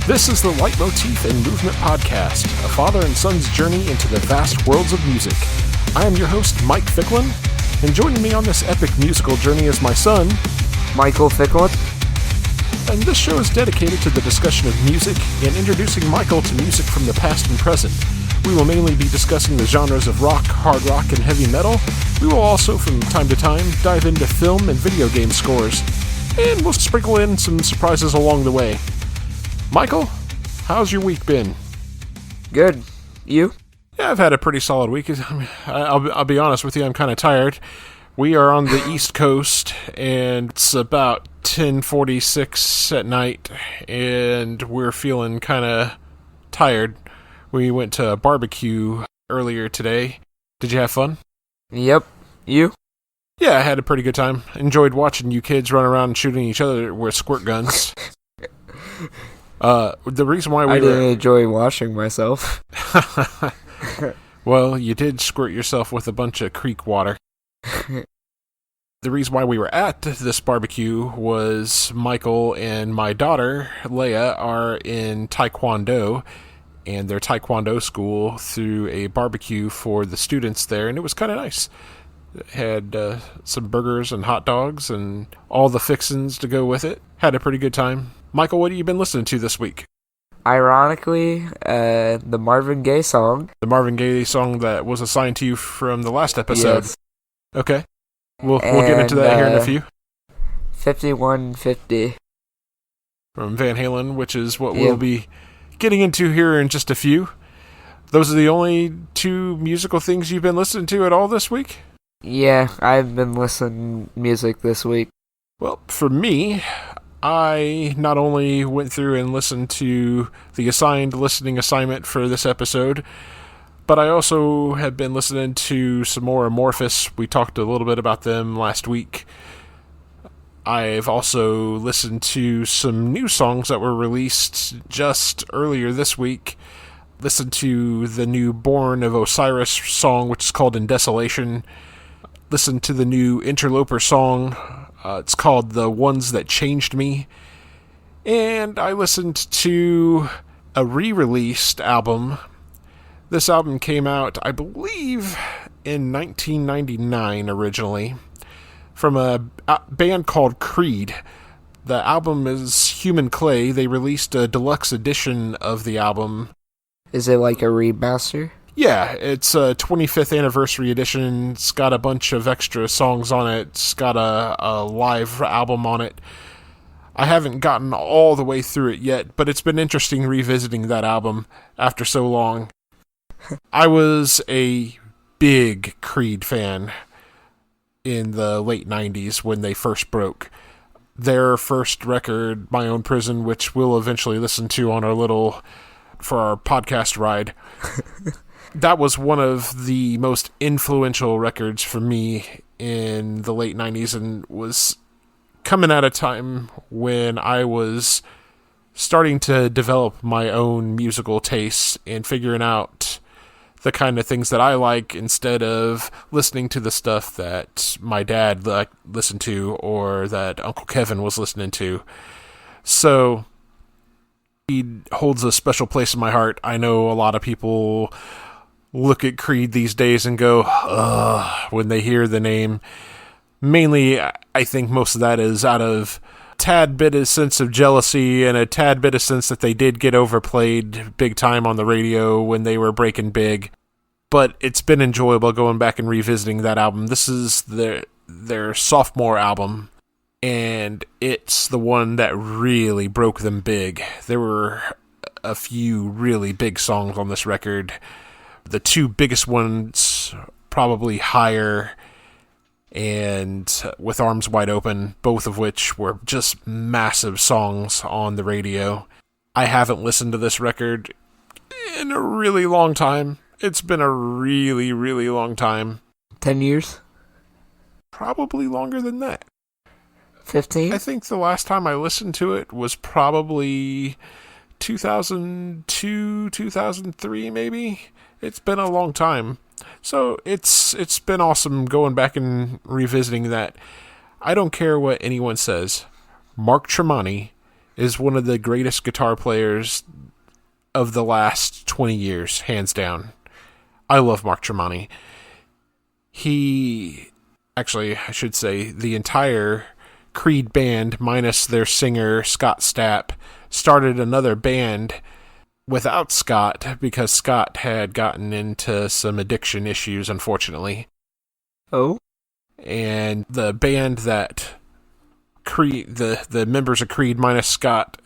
This is the Leitmotif and Movement Podcast, a father and son's journey into the vast worlds of music. I am your host, Mike Ficklin, and joining me on this epic musical journey is my son, Michael Ficklin. And this show is dedicated to the discussion of music and introducing Michael to music from the past and present. We will mainly be discussing the genres of rock, hard rock, and heavy metal. We will also, from time to time, dive into film and video game scores, and we'll sprinkle in some surprises along the way. Michael, how's your week been? Good. You? Yeah, I've had a pretty solid week. I'll be honest with you, I'm kind of tired. We are on the East Coast, and it's about 10:46 at night, and we're feeling kind of tired. We went to a barbecue earlier today. Did you have fun? Yep. You? Yeah, I had a pretty good time. Enjoyed watching you kids run around and shooting each other with squirt guns. The reason why I didn't enjoy washing myself. Well, you did squirt yourself with a bunch of creek water. The reason why we were at this barbecue was Michael and my daughter, Leia, are in Taekwondo, and their Taekwondo school threw a barbecue for the students there, and it was kind of nice. It had some burgers and hot dogs and all the fixins to go with it. Had a pretty good time. Michael, what have you been listening to this week? Ironically, the Marvin Gaye song. The Marvin Gaye song that was assigned to you from the last episode. Yes. Okay. We'll get into that here in a few. 5150. From Van Halen, which is what we'll be getting into here in just a few. Those are the only two musical things you've been listening to at all this week? Yeah, I've been listening to music this week. Well, for me, I not only went through and listened to the assigned listening assignment for this episode, but I also have been listening to some more Amorphous. We talked a little bit about them last week. I've also listened to some new songs that were released just earlier this week. Listened to the new Born of Osiris song, which is called In Desolation. Listened to the new Interloper song. It's called The Ones That Changed Me. And I listened to a re-released album. This album came out, I believe, in 1999 originally, from a band called Creed. The album is Human Clay. They released a deluxe edition of the album. Is it like a remaster? Yeah, it's a 25th anniversary edition. It's got a bunch of extra songs on it. It's got a live album on it. I haven't gotten all the way through it yet, but it's been interesting revisiting that album after so long. I was a big Creed fan in the late 90s when they first broke. Their first record, My Own Prison, which we'll eventually listen to on for our podcast ride. That was one of the most influential records for me in the late 90s and was coming at a time when I was starting to develop my own musical tastes and figuring out the kind of things that I like instead of listening to the stuff that my dad listened to or that Uncle Kevin was listening to. So he holds a special place in my heart. I know a lot of people look at Creed these days and go, ugh, when they hear the name. Mainly, I think most of that is out of a tad bit of sense of jealousy and a tad bit of sense that they did get overplayed big time on the radio when they were breaking big. But it's been enjoyable going back and revisiting that album. This is their sophomore album, and it's the one that really broke them big. There were a few really big songs on this record. The two biggest ones, probably Higher and With Arms Wide Open, both of which were just massive songs on the radio. I haven't listened to this record in a really long time. It's been a really, really long time. 10 years? Probably longer than that. 15? I think the last time I listened to it was probably 2002, 2003 maybe. It's been a long time. So it's been awesome going back and revisiting that. I don't care what anyone says. Mark Tremonti is one of the greatest guitar players of the last 20 years, hands down. I love Mark Tremonti. Actually, I should say, the entire Creed band, minus their singer, Scott Stapp, started another band without Scott because Scott had gotten into some addiction issues, unfortunately. Oh? And the band that Creed, the members of Creed minus Scott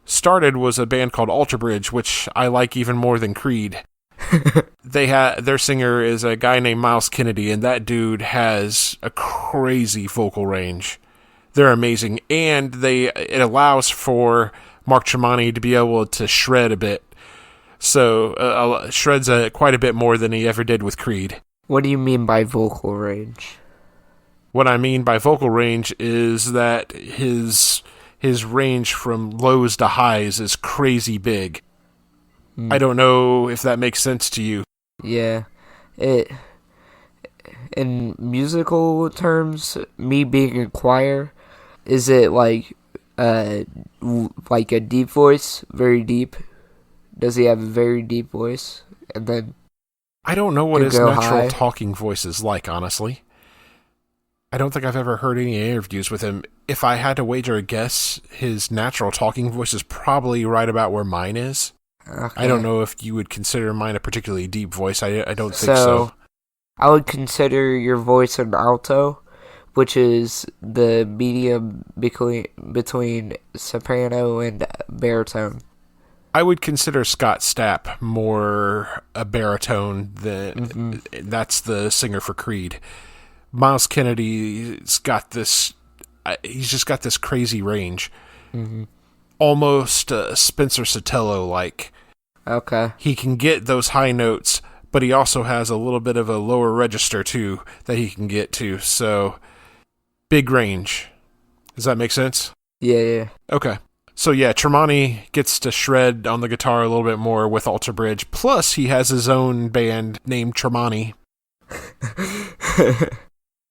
started was a band called Alter Bridge, which I like even more than Creed. Their singer is a guy named Miles Kennedy, and that dude has a crazy vocal range. They're amazing, and it allows for Mark Tremonti to be able to shred a bit. So shreds quite a bit more than he ever did with Creed. What do you mean by vocal range? What I mean by vocal range is that his range from lows to highs is crazy big. I don't know if that makes sense to you. Yeah. In musical terms, me being a choir, is it like a deep voice, very deep? Does he have a very deep voice? And then I don't know what his natural high? talking voice is like, honestly. I don't think I've ever heard any interviews with him. If I had to wager a guess, his natural talking voice is probably right about where mine is. Okay. I don't know if you would consider mine a particularly deep voice. I don't think so. I would consider your voice an alto, which is the medium between soprano and baritone. I would consider Scott Stapp more a baritone than that's the singer for Creed. Miles Kennedy's got this. He's just got this crazy range, almost Spencer Sotelo like. Okay. He can get those high notes, but he also has a little bit of a lower register too that he can get to. So big range. Does that make sense? Yeah. Okay. So yeah, Tremonti gets to shred on the guitar a little bit more with Alter Bridge. Plus, he has his own band named Tremonti.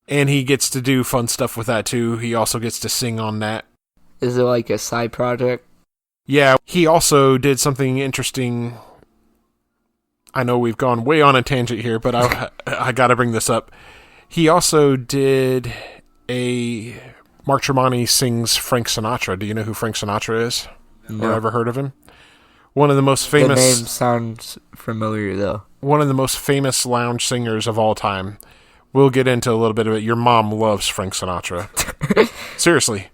And he gets to do fun stuff with that too. He also gets to sing on that. Is it like a side project? Yeah, he also did something interesting. I know we've gone way on a tangent here, but I gotta bring this up. He also did Mark Tremonti sings Frank Sinatra. Do you know who Frank Sinatra is? No. Or ever heard of him? One of the most famous... The name sounds familiar, though. One of the most famous lounge singers of all time. We'll get into a little bit of it. Your mom loves Frank Sinatra. Seriously.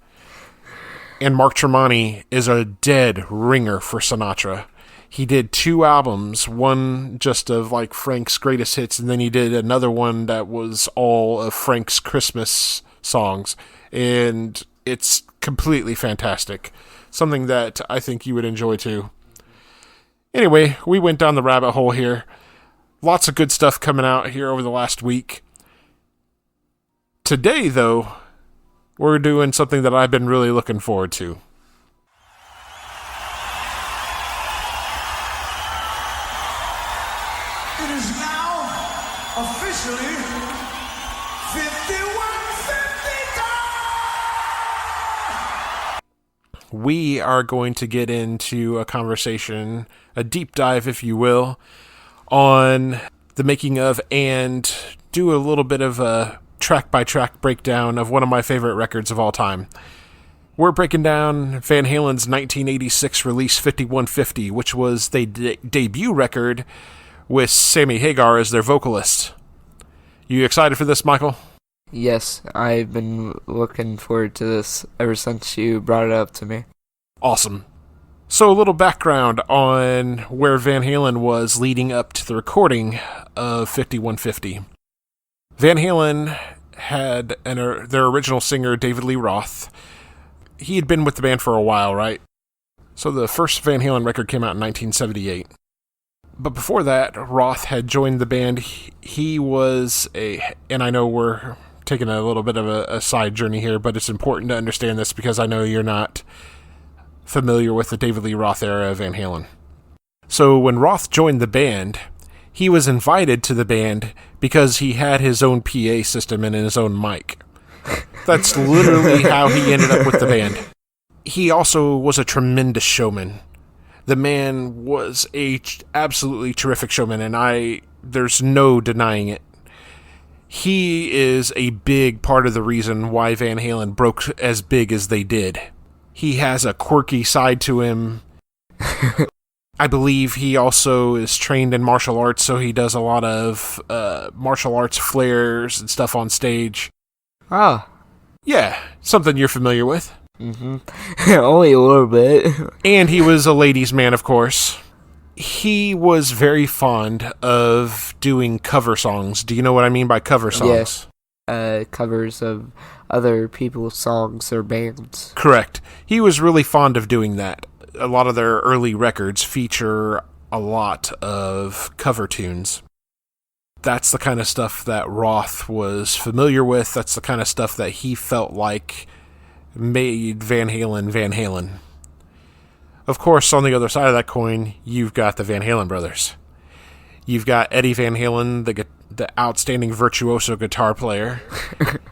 And Mark Tremonti is a dead ringer for Sinatra. He did 2 albums, one just of like Frank's greatest hits, and then he did another one that was all of Frank's Christmas songs. And it's completely fantastic. Something that I think you would enjoy too. Anyway, we went down the rabbit hole here. Lots of good stuff coming out here over the last week. Today, though, we're doing something that I've been really looking forward to. It is now officially 5150 time! We are going to get into a conversation, a deep dive, if you will, on the making of and do a little bit of a track-by-track breakdown of one of my favorite records of all time. We're breaking down Van Halen's 1986 release 5150, which was the debut record with Sammy Hagar as their vocalist. You excited for this, Michael? Yes, I've been looking forward to this ever since you brought it up to me. Awesome. So a little background on where Van Halen was leading up to the recording of 5150. Van Halen had their original singer, David Lee Roth. He had been with the band for a while, right? So the first Van Halen record came out in 1978. But before that, Roth had joined the band. He was and I know we're taking a little bit of a side journey here, but it's important to understand this because I know you're not familiar with the David Lee Roth era of Van Halen. So when Roth joined the band, he was invited to the band because he had his own PA system and his own mic. That's literally how he ended up with the band. he also was a tremendous showman. The man was a absolutely terrific showman, and there's no denying it. He is a big part of the reason why Van Halen broke as big as they did. He has a quirky side to him. I believe he also is trained in martial arts, so he does a lot of martial arts flares and stuff on stage. Ah. Yeah, something you're familiar with. Mm-hmm. Only a little bit. And he was a ladies' man, of course. He was very fond of doing cover songs. Do you know what I mean by cover songs? Yes. Covers of other people's songs or bands. Correct. He was really fond of doing that. A lot of their early records feature a lot of cover tunes. That's the kind of stuff that Roth was familiar with. That's the kind of stuff that he felt like made Van Halen Van Halen. Of course, on the other side of that coin, you've got the Van Halen brothers. You've got Eddie Van Halen, the outstanding virtuoso guitar player.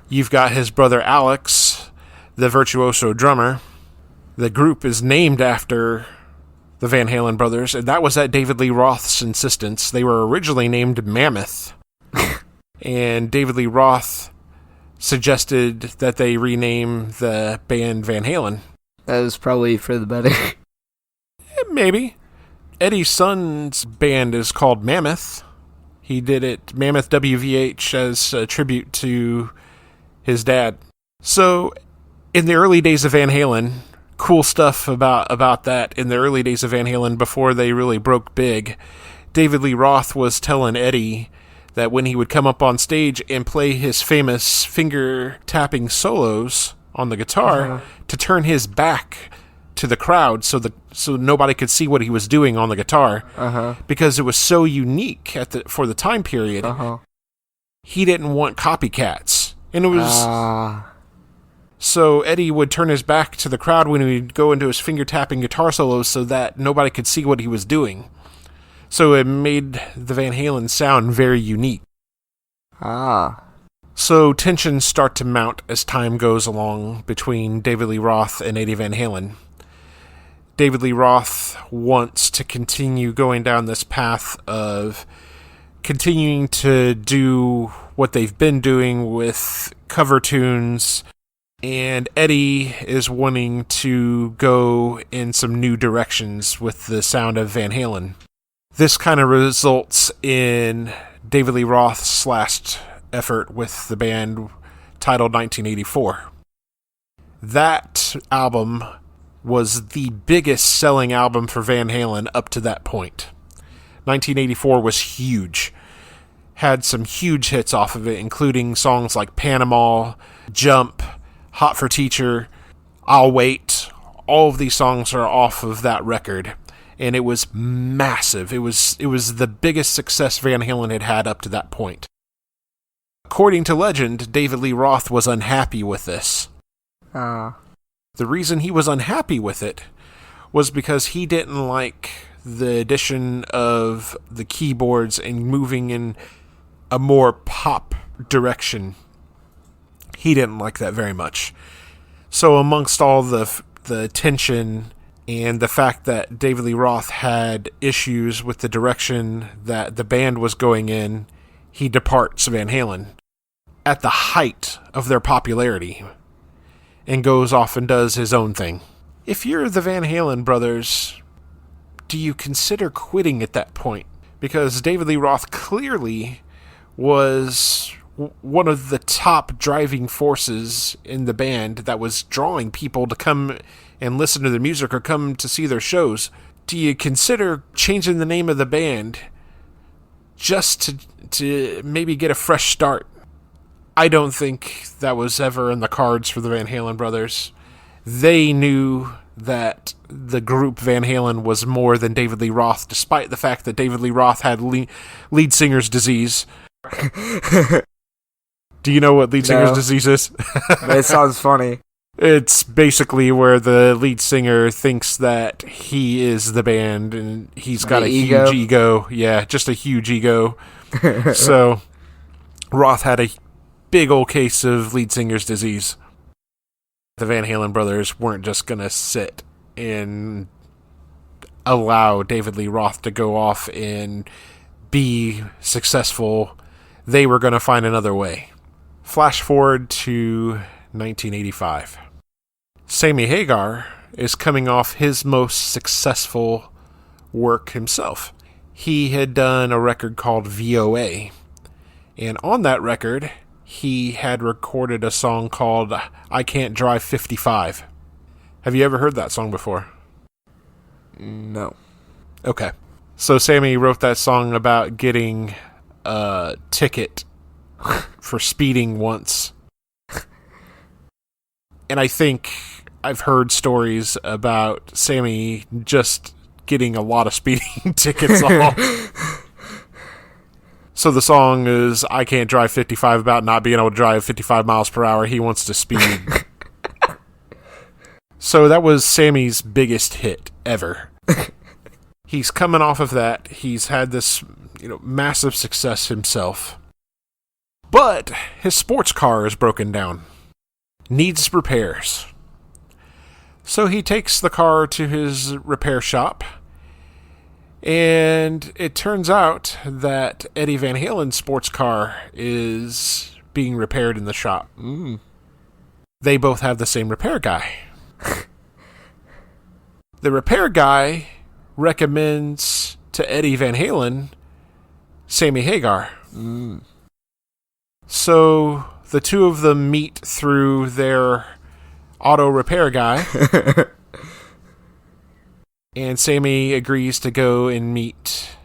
You've got his brother Alex, the virtuoso drummer. The group is named after the Van Halen brothers, and that was at David Lee Roth's insistence. They were originally named Mammoth, and David Lee Roth suggested that they rename the band Van Halen. That was probably for the better. Maybe. Eddie's son's band is called Mammoth. He did it, Mammoth WVH, as a tribute to his dad. So, in the early days of Van Halen, cool stuff about that. In the early days of Van Halen, before they really broke big, David Lee Roth was telling Eddie that when he would come up on stage and play his famous finger-tapping solos on the guitar, to turn his back to the crowd so nobody could see what he was doing on the guitar, because it was so unique for the time period. He didn't want copycats. And it was... So Eddie would turn his back to the crowd when he would go into his finger-tapping guitar solos so that nobody could see what he was doing. So it made the Van Halen sound very unique. So tensions start to mount as time goes along between David Lee Roth and Eddie Van Halen. David Lee Roth wants to continue going down this path of continuing to do what they've been doing with cover tunes, and Eddie is wanting to go in some new directions with the sound of Van Halen. This kind of results in David Lee Roth's last effort with the band, titled 1984. That album was the biggest selling album for Van Halen up to that point. 1984 was huge. Had some huge hits off of it, including songs like Panama, Jump, Hot for Teacher, I'll Wait. All of these songs are off of that record, and it was massive. It was the biggest success Van Halen had had up to that point. According to legend, David Lee Roth was unhappy with this. The reason he was unhappy with it was because he didn't like the addition of the keyboards and moving in a more pop direction. He didn't like that very much. So amongst all the tension and the fact that David Lee Roth had issues with the direction that the band was going in, he departs Van Halen at the height of their popularity and goes off and does his own thing. If you're the Van Halen brothers, do you consider quitting at that point? Because David Lee Roth clearly was one of the top driving forces in the band that was drawing people to come and listen to their music or come to see their shows. Do you consider changing the name of the band just to maybe get a fresh start? I don't think that was ever in the cards for the Van Halen brothers. They knew that the group Van Halen was more than David Lee Roth, despite the fact that David Lee Roth had lead singer's disease. Do you know what lead singer's disease is? But it sounds funny. It's basically where the lead singer thinks that he is the band, and he's got a huge ego. Yeah, just a huge ego. So Roth had a big old case of lead singer's disease. The Van Halen brothers weren't just going to sit and allow David Lee Roth to go off and be successful. They were going to find another way. Flash forward to 1985. Sammy Hagar is coming off his most successful work himself. He had done a record called VOA, and on that record, he had recorded a song called I Can't Drive 55. Have you ever heard that song before? No. Okay. So Sammy wrote that song about getting a ticket for speeding once. And I think I've heard stories about Sammy just getting a lot of speeding tickets off. So the song is I Can't Drive 55, about not being able to drive 55 miles per hour. He wants to speed. So that was Sammy's biggest hit ever. He's coming off of that. He's had this, massive success himself. But his sports car is broken down. Needs repairs. So he takes the car to his repair shop. And it turns out that Eddie Van Halen's sports car is being repaired in the shop. They both have the same repair guy. The repair guy recommends to Eddie Van Halen Sammy Hagar. So the two of them meet through their auto repair guy. And Sammy agrees to go and meet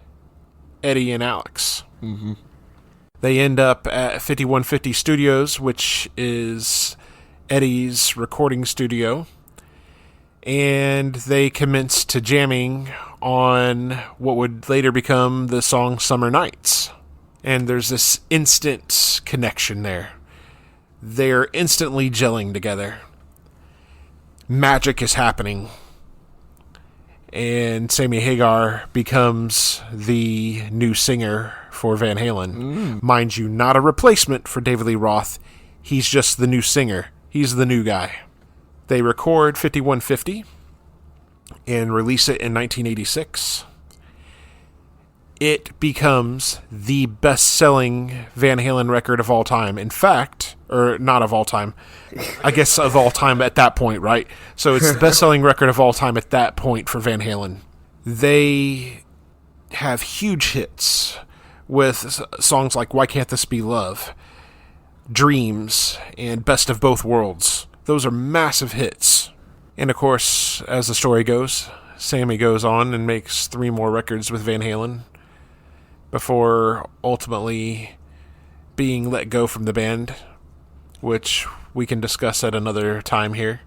Eddie and Alex. They end up at 5150 Studios, which is Eddie's recording studio. And they commence to jamming on what would later become the song Summer Nights. And there's this instant connection there. They're instantly gelling together. Magic is happening. And Sammy Hagar becomes the new singer for Van Halen. Mind you, not a replacement for David Lee Roth. He's just the new singer. He's the new guy. They record 5150 and release it in 1986. It becomes the best-selling Van Halen record of all time. In fact, or not of all time, I guess of all time at that point, right? So it's the best-selling record of all time at that point for Van Halen. They have huge hits with songs like Why Can't This Be Love, Dreams, and Best of Both Worlds. Those are massive hits. And of course, as the story goes, Sammy goes on and makes 3 more records with Van Halen before ultimately being let go from the band, which we can discuss at another time here.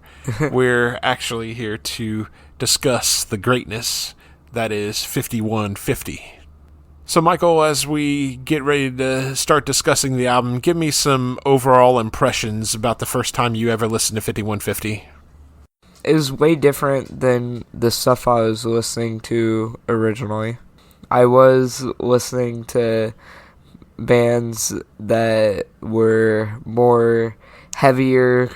We're actually here to discuss the greatness that is 5150. So, Michael, as we get ready to start discussing the album, give me some overall impressions about the first time you ever listened to 5150. It was way different than the stuff I was listening to originally. I was listening to bands that were more heavier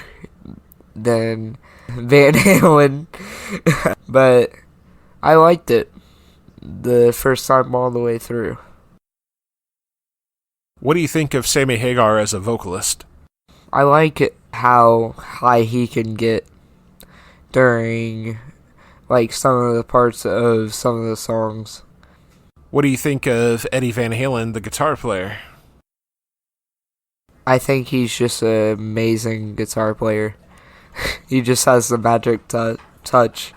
than Van Halen, but I liked it the first time all the way through. What do you think of Sammy Hagar as a vocalist? I like how high he can get during some of the parts of some of the songs. What do you think of Eddie Van Halen, the guitar player? I think he's just an amazing guitar player. He just has the magic touch.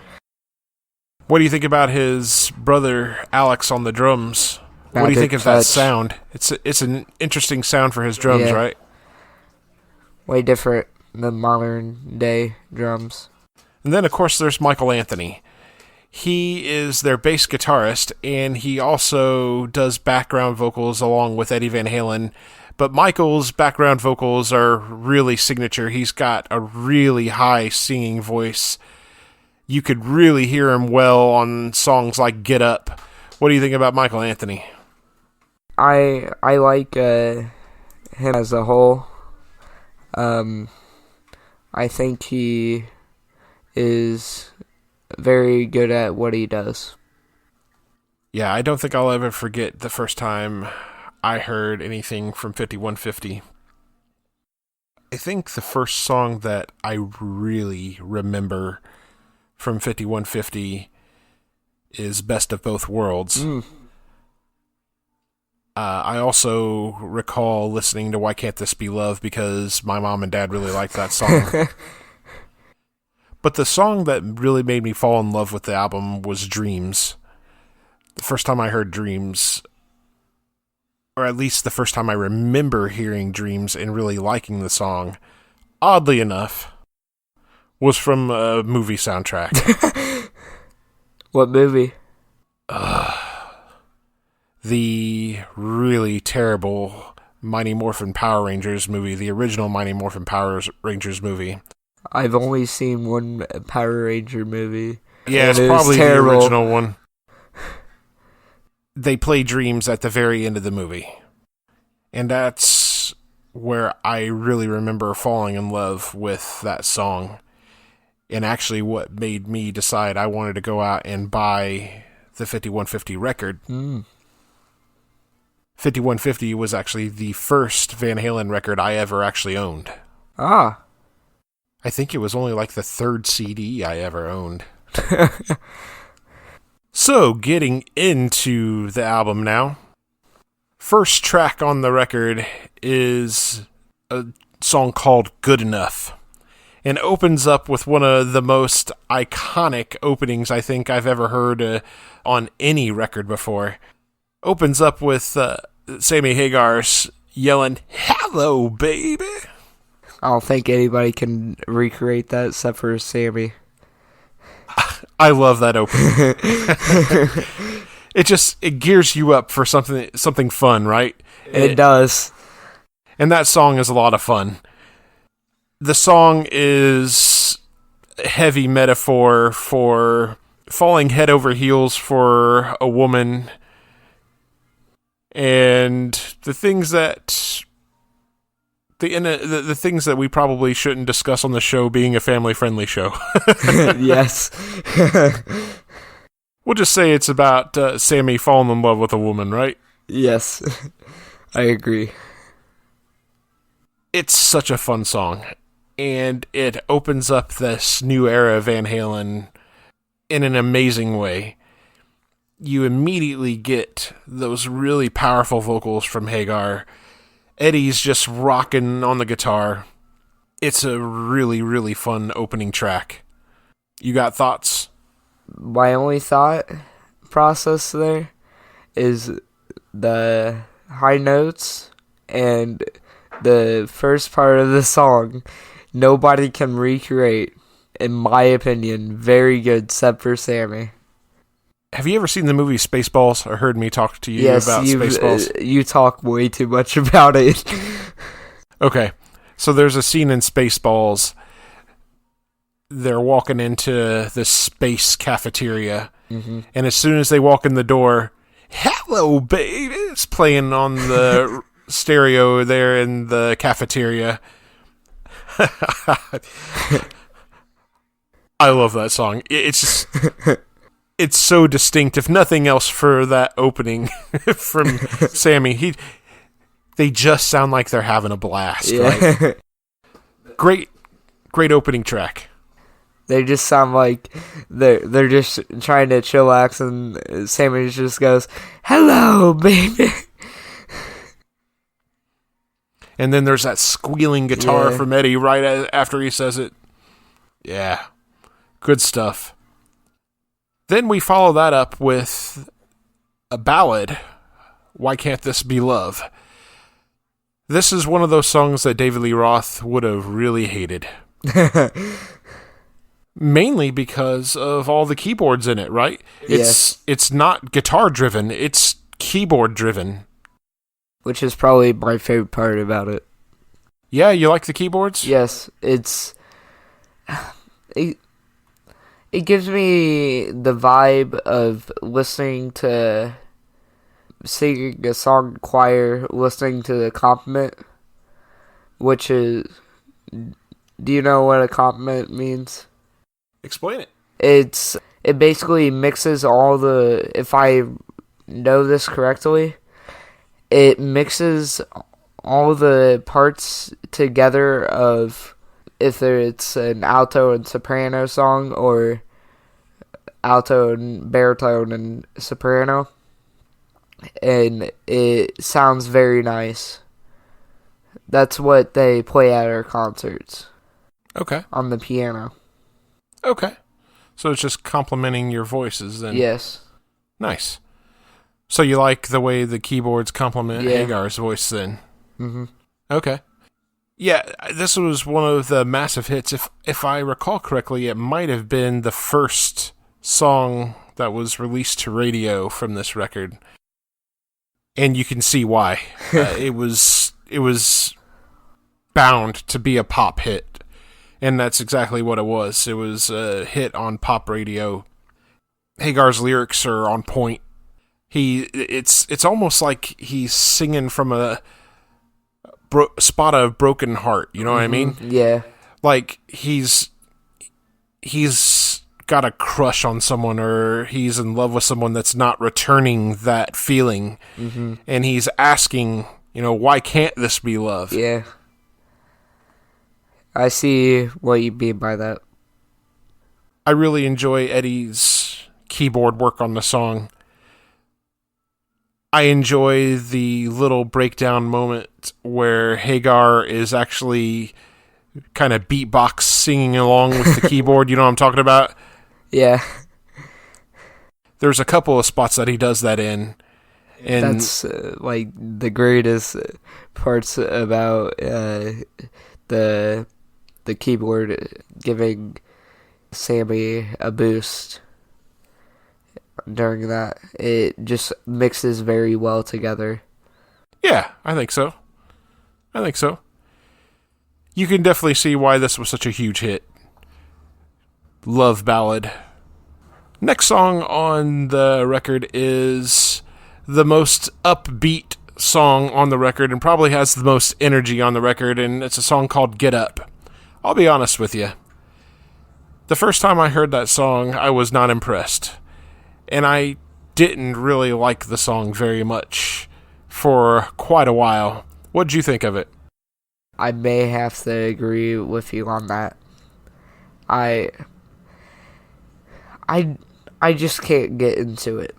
What do you think about his brother Alex on the drums? What do you think of that sound? It's an interesting sound for his drums, right? Way different than modern day drums. And then, of course, there's Michael Anthony. He is their bass guitarist, and he also does background vocals along with Eddie Van Halen. But Michael's background vocals are really signature. He's got a really high singing voice. You could really hear him well on songs like Get Up. What do you think about Michael Anthony? I like him as a whole. I I think he is very good at what he does. Yeah, I don't think I'll ever forget the first time I heard anything from 5150. I think the first song that I really remember from 5150 is Best of Both Worlds. I also recall listening to Why Can't This Be Love because my mom and dad really liked that song. But the song that really made me fall in love with the album was Dreams. The first time I heard Dreams, or at least the first time I remember hearing Dreams and really liking the song, oddly enough, was from a movie soundtrack. What movie? The really terrible Mighty Morphin Power Rangers movie, the original Mighty Morphin Power Rangers movie. I've only seen one Power Ranger movie. Yeah, it's probably the original one. They play Dreams at the very end of the movie. And that's where I really remember falling in love with that song. And actually what made me decide I wanted to go out and buy the 5150 record. 5150 was actually the first Van Halen record I ever actually owned. Ah. I think it was only like the third CD I ever owned. So, getting into the album now. First track on the record is a song called Good Enough. And opens up with one of the most iconic openings I think I've ever heard on any record before. Opens up with Sammy Hagar's yelling, "Hello, baby!" I don't think anybody can recreate that except for Sammy. I love that opening. It gears you up for something fun, right? It does. And that song is a lot of fun. The song is a heavy metaphor for falling head over heels for a woman and the things that the things that we probably shouldn't discuss on the show, being a family-friendly show. Yes. We'll just say it's about Sammy falling in love with a woman, right? Yes. I agree. It's such a fun song, and it opens up this new era of Van Halen in an amazing way. You immediately get those really powerful vocals from Hagar. Eddie's just rocking on the guitar. It's a really, really fun opening track. You got thoughts? My only thought process there is the high notes and the first part of the song. Nobody can recreate, in my opinion. Very good, except for Sammy. Have you ever seen the movie Spaceballs or heard me talk to you about Spaceballs? You talk way too much about it. Okay, so there's a scene in Spaceballs. They're walking into the space cafeteria, and as soon as they walk in the door, "Hello, baby!" It's playing on the stereo there in the cafeteria. I love that song. It's just... It's so distinct, if nothing else, for that opening from Sammy. They just sound like they're having a blast, right? Great opening track. They just sound like they're just trying to chillax, and Sammy just goes, "Hello, baby." And then there's that squealing guitar from Eddie right after he says it. Yeah, good stuff. Then we follow that up with a ballad, Why Can't This Be Love? This is one of those songs that David Lee Roth would have really hated. Mainly because of all the keyboards in it, right? It's not guitar-driven, it's keyboard-driven. Which is probably my favorite part about it. Yeah, you like the keyboards? Yes, It gives me the vibe of listening to singing a song in choir, listening to the accompaniment, which is Do you know what a compliment means? Explain it. It basically mixes all the, if I know this correctly, it mixes all the parts together of if it's an alto and soprano song or alto and baritone and soprano, and it sounds very nice. That's what they play at our concerts. Okay. On the piano. Okay. So it's just complementing your voices then. Yes. Nice. So you like the way the keyboards complement Hagar's voice then? Mm-hmm. Okay. Yeah, this was one of the massive hits. If I recall correctly, it might have been the first song that was released to radio from this record. And you can see why. It was bound to be a pop hit. And that's exactly what it was. It was a hit on pop radio. Hagar's lyrics are on point. It's almost like he's singing from a spot of broken heart. You know what I mean? Yeah. Like he's got a crush on someone, or he's in love with someone that's not returning that feeling, and he's asking, why can't this be love? Yeah. I see what you mean by that. I really enjoy Eddie's keyboard work on the song. I enjoy the little breakdown moment where Hagar is actually kind of beatbox singing along with the keyboard. You know what I'm talking about? Yeah. There's a couple of spots that he does that in. And that's like the greatest parts about the keyboard giving Sammy a boost during that. It just mixes very well together. Yeah, I think so. You can definitely see why this was such a huge hit. Love ballad. Next song on the record is the most upbeat song on the record and probably has the most energy on the record, and it's a song called Get Up. I'll be honest with you. The first time I heard that song, I was not impressed. And I didn't really like the song very much for quite a while. What did you think of it? I may have to agree with you on that. I just can't get into it.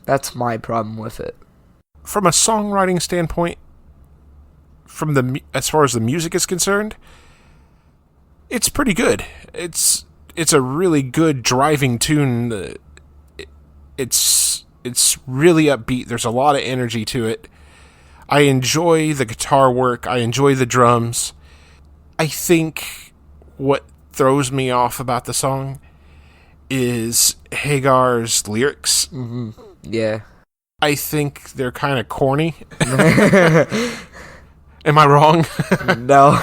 That's my problem with it. From a songwriting standpoint, as far as the music is concerned, it's pretty good. It's a really good driving tune. It's really upbeat. There's a lot of energy to it. I enjoy the guitar work. I enjoy the drums. I think what throws me off about the song is Hagar's lyrics. Mm-hmm. Yeah. I think they're kind of corny. Am I wrong? No.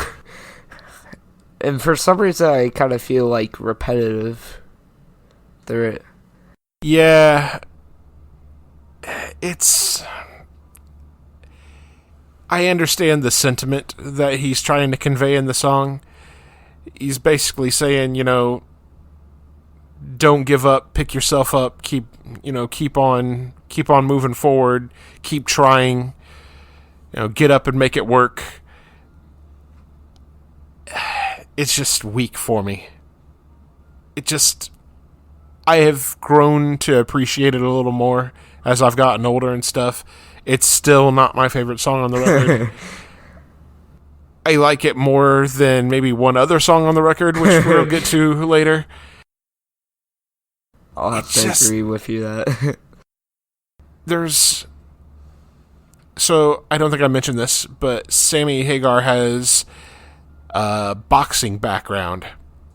And for some reason, I kind of feel like repetitive through it. Yeah. I understand the sentiment that he's trying to convey in the song. He's basically saying, don't give up, pick yourself up, keep on moving forward, keep trying, get up and make it work. It's just weak for me. I have grown to appreciate it a little more as I've gotten older and stuff. It's still not my favorite song on the record. I like it more than maybe one other song on the record, which we'll get to later. I'll have to agree with you that. So, I don't think I mentioned this, but Sammy Hagar has a boxing background.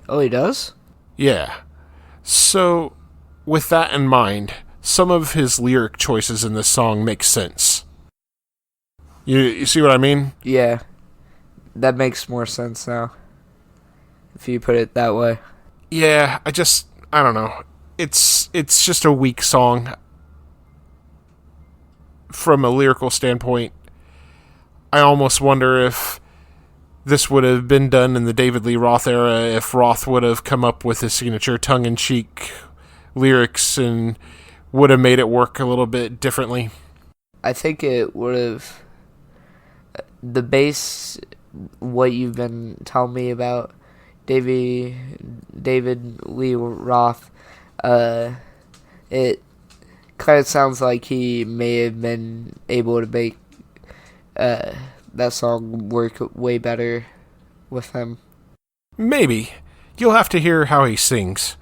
Oh, he does? Yeah. So, with that in mind, some of his lyric choices in this song make sense. You see what I mean? Yeah. That makes more sense now, if you put it that way. Yeah, I don't know. It's just a weak song. From a lyrical standpoint, I almost wonder if this would have been done in the David Lee Roth era if Roth would have come up with his signature tongue-in-cheek lyrics and would have made it work a little bit differently. I think it would have... The bass, what you've been telling me about David Lee Roth, it kind of sounds like he may have been able to make that song work way better with him. Maybe. You'll have to hear how he sings.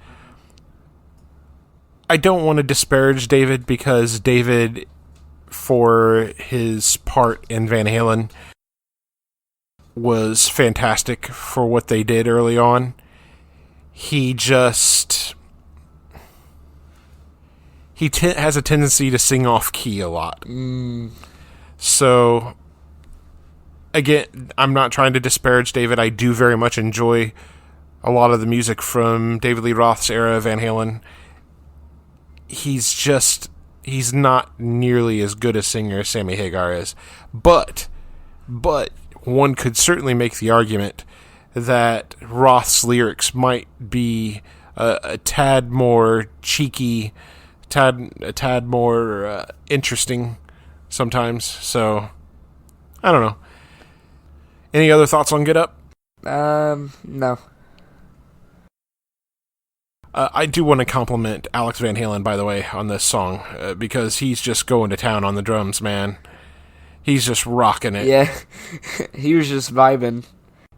I don't want to disparage David because David, for his part in Van Halen, was fantastic for what they did early on. He just... has a tendency to sing off key a lot. So, again, I'm not trying to disparage David. I do very much enjoy a lot of the music from David Lee Roth's era of Van Halen. He's not nearly as good a singer as Sammy Hagar is. But one could certainly make the argument that Roth's lyrics might be a tad more cheeky, a tad more interesting sometimes. So, I don't know. Any other thoughts on Get Up? No. I do want to compliment Alex Van Halen, by the way, on this song, because he's just going to town on the drums, man. He's just rocking it. Yeah, he was just vibing.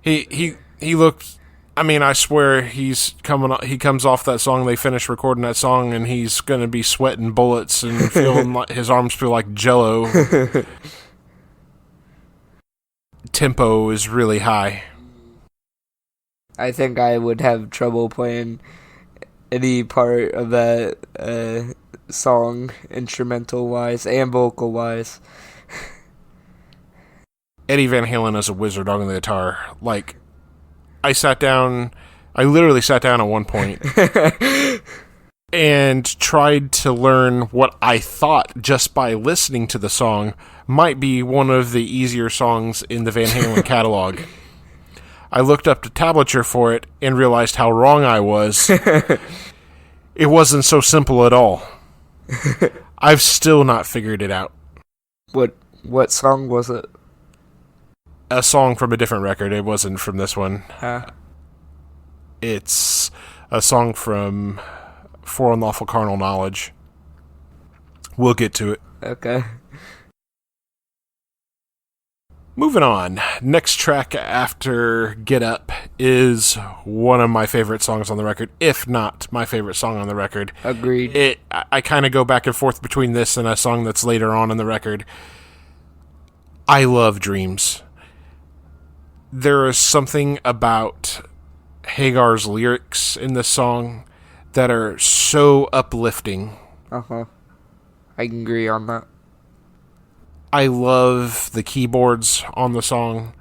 He looked... I mean, I swear he comes off that song, they finish recording that song, and he's going to be sweating bullets and feeling like his arms feel like jello. Tempo is really high. I think I would have trouble playing any part of that song, instrumental-wise and vocal-wise. Eddie Van Halen is a wizard on the guitar. Like, I literally sat down at one point and tried to learn what I thought, just by listening to the song, might be one of the easier songs in the Van Halen catalog. I looked up the tablature for it and realized how wrong I was. It wasn't so simple at all. I've still not figured it out. What song was it? A song from a different record. It wasn't from this one. It's a song from For Unlawful Carnal Knowledge. We'll get to it. Okay. Moving on. Next track after Get Up is one of my favorite songs on the record, if not my favorite song on the record. Agreed. I kind of go back and forth between this and a song that's later on in the record. I love Dreams. There is something about Hagar's lyrics in this song that are so uplifting. Uh-huh. I can agree on that. I love the keyboards on the song.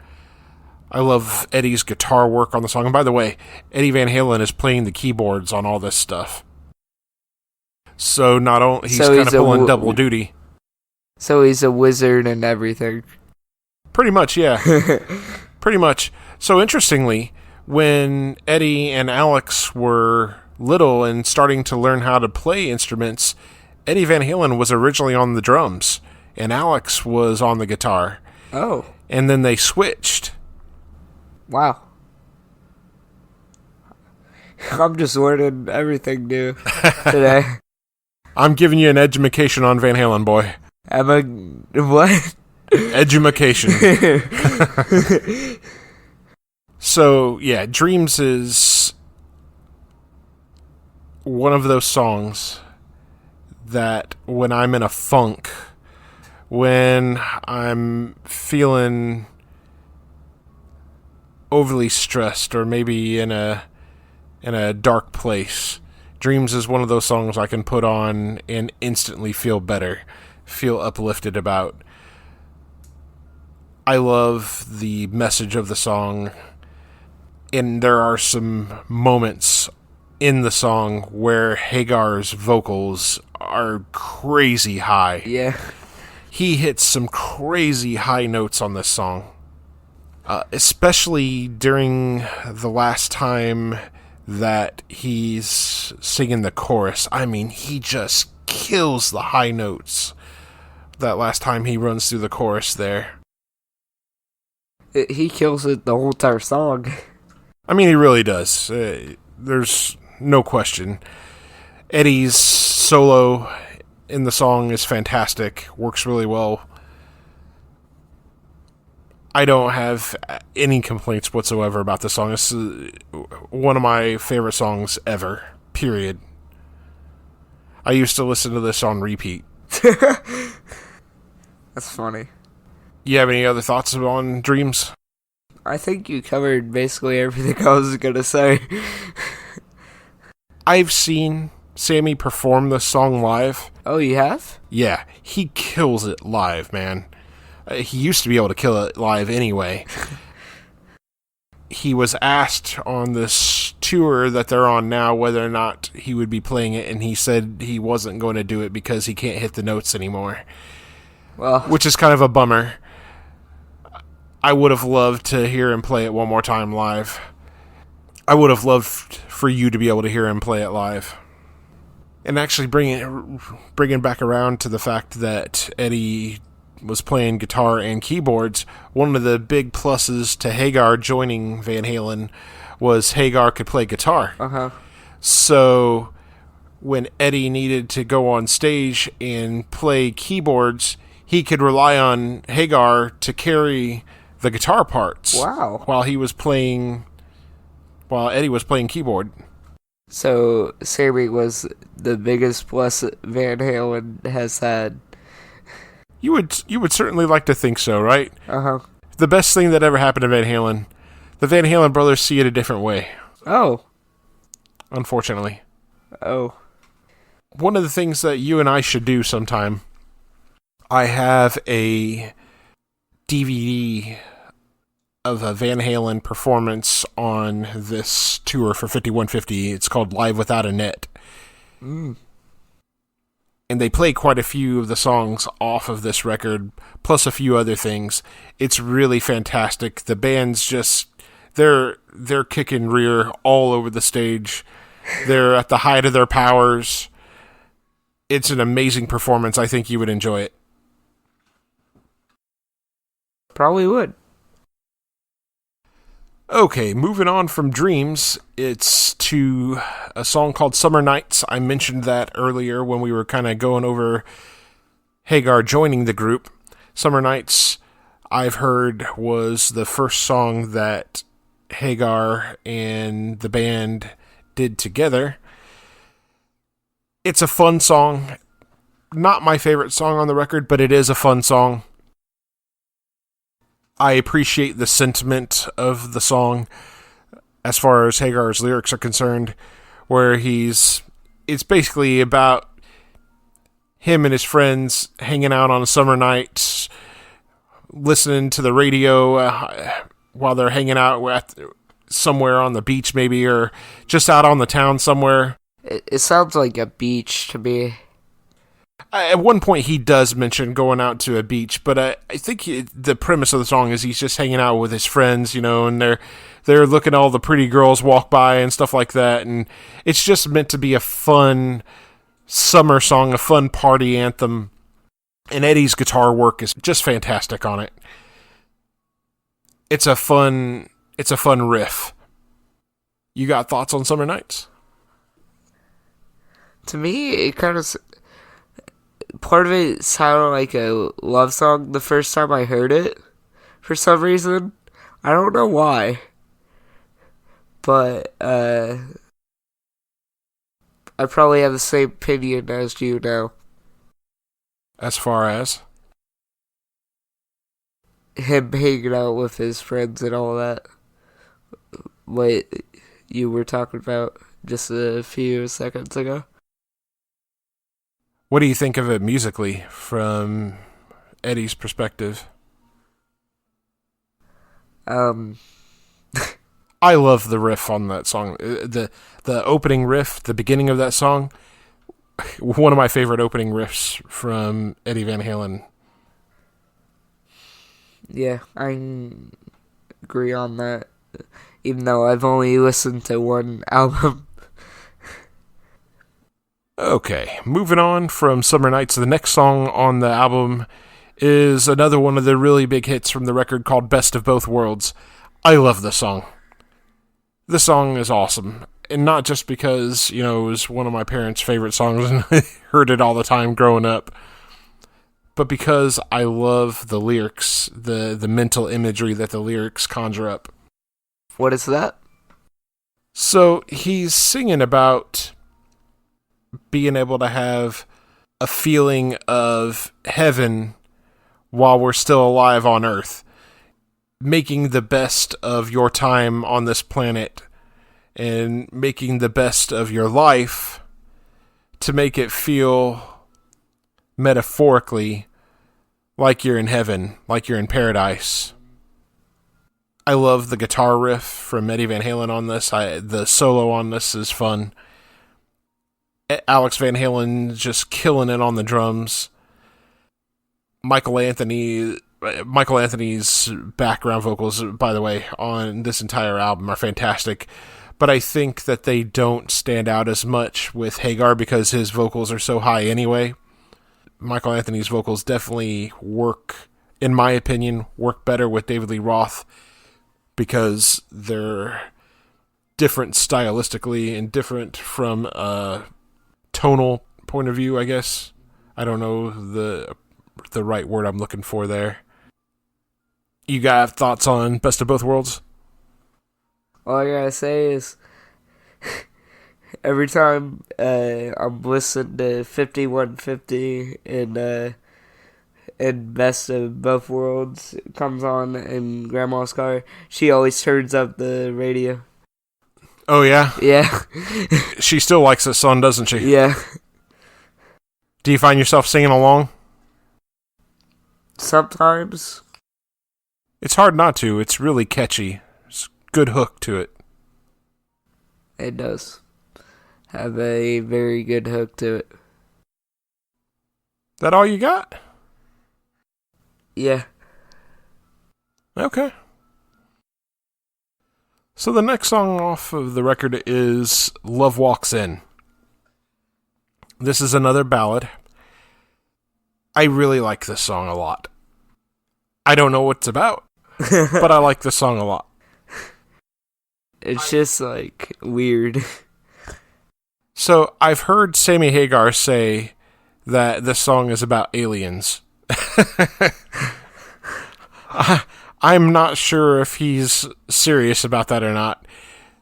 I love Eddie's guitar work on the song. And by the way, Eddie Van Halen is playing the keyboards on all this stuff. So not only he's kind of pulling double duty. So he's a wizard and everything. Pretty much, yeah. Pretty much. So interestingly, when Eddie and Alex were little and starting to learn how to play instruments, Eddie Van Halen was originally on the drums and Alex was on the guitar. Oh. And then they switched. Wow. I'm just learning everything new today. I'm giving you an edumacation on Van Halen, boy. What? Edumacation. So, yeah, Dreams is one of those songs that when I'm in a funk, when I'm feeling overly stressed or maybe in a dark place, Dreams is one of those songs I can put on and instantly feel better, feel uplifted about. I love the message of the song, and there are some moments in the song where Hagar's vocals are crazy high. Yeah. He hits some crazy high notes on this song. especially during the last time that he's singing the chorus. I mean, he just kills the high notes that last time he runs through the chorus there. He kills it the whole entire song. I mean, he really does. There's no question. Eddie's solo in the song is fantastic. Works really well. I don't have any complaints whatsoever about the song. This is one of my favorite songs ever. Period. I used to listen to this on repeat. That's funny. You have any other thoughts on Dreams? I think you covered basically everything I was going to say. I've seen Sammy perform this song live. Oh, you have? Yeah, he kills it live, man. He used to be able to kill it live anyway. He was asked on this tour that they're on now whether or not he would be playing it, and he said he wasn't going to do it because he can't hit the notes anymore. Well, which is kind of a bummer. I would have loved to hear him play it one more time live. I would have loved for you to be able to hear him play it live. And actually bringing back around to the fact that Eddie was playing guitar and keyboards, one of the big pluses to Hagar joining Van Halen was Hagar could play guitar. Uh-huh. So when Eddie needed to go on stage and play keyboards, he could rely on Hagar to carry the guitar parts. Wow. While Eddie was playing keyboard. So Sammy was the biggest plus Van Halen has had. You would certainly like to think so, right? Uh-huh. The best thing that ever happened to Van Halen. The Van Halen brothers see it a different way. Oh. Unfortunately. Oh. One of the things that you and I should do sometime, I have a DVD of a Van Halen performance on this tour for 5150. It's called Live Without a Net. Mm. And they play quite a few of the songs off of this record, plus a few other things. It's really fantastic. The band's just, they're kicking rear all over the stage. They're at the height of their powers. It's an amazing performance. I think you would enjoy it. Probably would. Okay, moving on from Dreams, it's to a song called Summer Nights. I mentioned that earlier when we were kind of going over Hagar joining the group. Summer Nights, I've heard, was the first song that Hagar and the band did together. It's a fun song. Not my favorite song on the record, but it is a fun song. I appreciate the sentiment of the song as far as Hagar's lyrics are concerned, where it's basically about him and his friends hanging out on a summer night, listening to the radio while they're hanging out somewhere on the beach maybe, or just out on the town somewhere. It sounds like a beach to me. At one point, he does mention going out to a beach, but I think the premise of the song is he's just hanging out with his friends, and they're looking at all the pretty girls walk by and stuff like that, and it's just meant to be a fun summer song, a fun party anthem, and Eddie's guitar work is just fantastic on it. It's a fun riff. You got thoughts on Summer Nights? To me, it kind of... Part of it sounded like a love song the first time I heard it, for some reason. I don't know why. But, I probably have the same opinion as you now. As far as? Him hanging out with his friends and all that. What you were talking about just a few seconds ago. What do you think of it musically from Eddie's perspective? I love the riff on that song. The opening riff, the beginning of that song, one of my favorite opening riffs from Eddie Van Halen. Yeah, agree on that, even though I've only listened to one album. Okay, moving on from Summer Nights, the next song on the album is another one of the really big hits from the record called Best of Both Worlds. I love this song. This song is awesome. And not just because, it was one of my parents' favorite songs and I heard it all the time growing up, but because I love the lyrics, the mental imagery that the lyrics conjure up. What is that? So he's singing about being able to have a feeling of heaven while we're still alive on Earth, making the best of your time on this planet and making the best of your life to make it feel metaphorically like you're in heaven, like you're in paradise. I love the guitar riff from Eddie Van Halen on this. The solo on this is fun. Alex Van Halen just killing it on the drums. Michael Anthony's background vocals, by the way, on this entire album are fantastic. But I think that they don't stand out as much with Hagar because his vocals are so high anyway. Michael Anthony's vocals definitely work, in my opinion, work better with David Lee Roth because they're different stylistically and different from a tonal point of view, I guess. I don't know the right word I'm looking for there. You got thoughts on Best of Both Worlds? All I gotta say is, every time I'm listening to 5150 and Best of Both Worlds comes on in Grandma's car, she always turns up the radio. Oh, yeah? Yeah. She still likes this song, doesn't she? Yeah. Do you find yourself singing along? Sometimes. It's hard not to. It's really catchy. It's a good hook to it. It does have a very good hook to it. That all you got? Yeah. Okay. So the next song off of the record is Love Walks In. This is another ballad. I really like this song a lot. I don't know what it's about, but I like this song a lot. It's just, like, weird. So, I've heard Sammy Hagar say that this song is about aliens. I'm not sure if he's serious about that or not.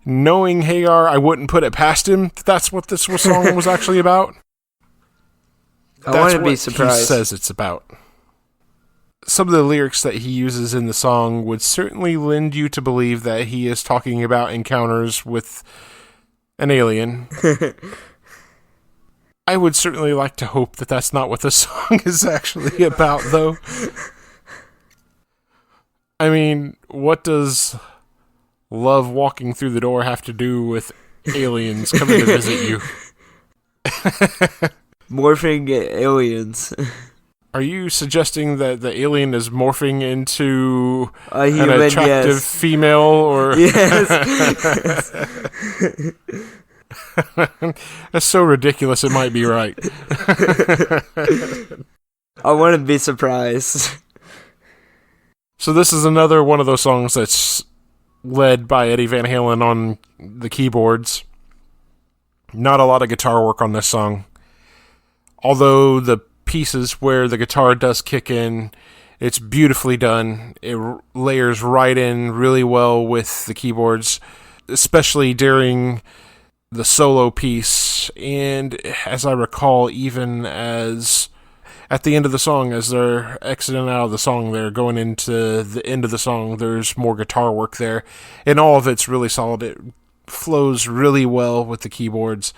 Knowing Hagar, I wouldn't put it past him that that's what this song was actually about. I wouldn't be surprised. He says it's about. Some of the lyrics that he uses in the song would certainly lend you to believe that he is talking about encounters with an alien. I would certainly like to hope that that's not what the song is actually about, though. I mean, what does love walking through the door have to do with aliens coming to visit you? Morphing aliens. Are you suggesting that the alien is morphing into A human, an attractive yes. female? Or Yes. That's so ridiculous, it might be right. I wouldn't be surprised. So this is another one of those songs that's led by Eddie Van Halen on the keyboards. Not a lot of guitar work on this song. Although the pieces where the guitar does kick in, it's beautifully done. It layers right in really well with the keyboards, especially during the solo piece. And as I recall, even as at the end of the song, as they're exiting out of the song, they're going into the end of the song, there's more guitar work there. And all of it's really solid. It flows really well with the keyboards.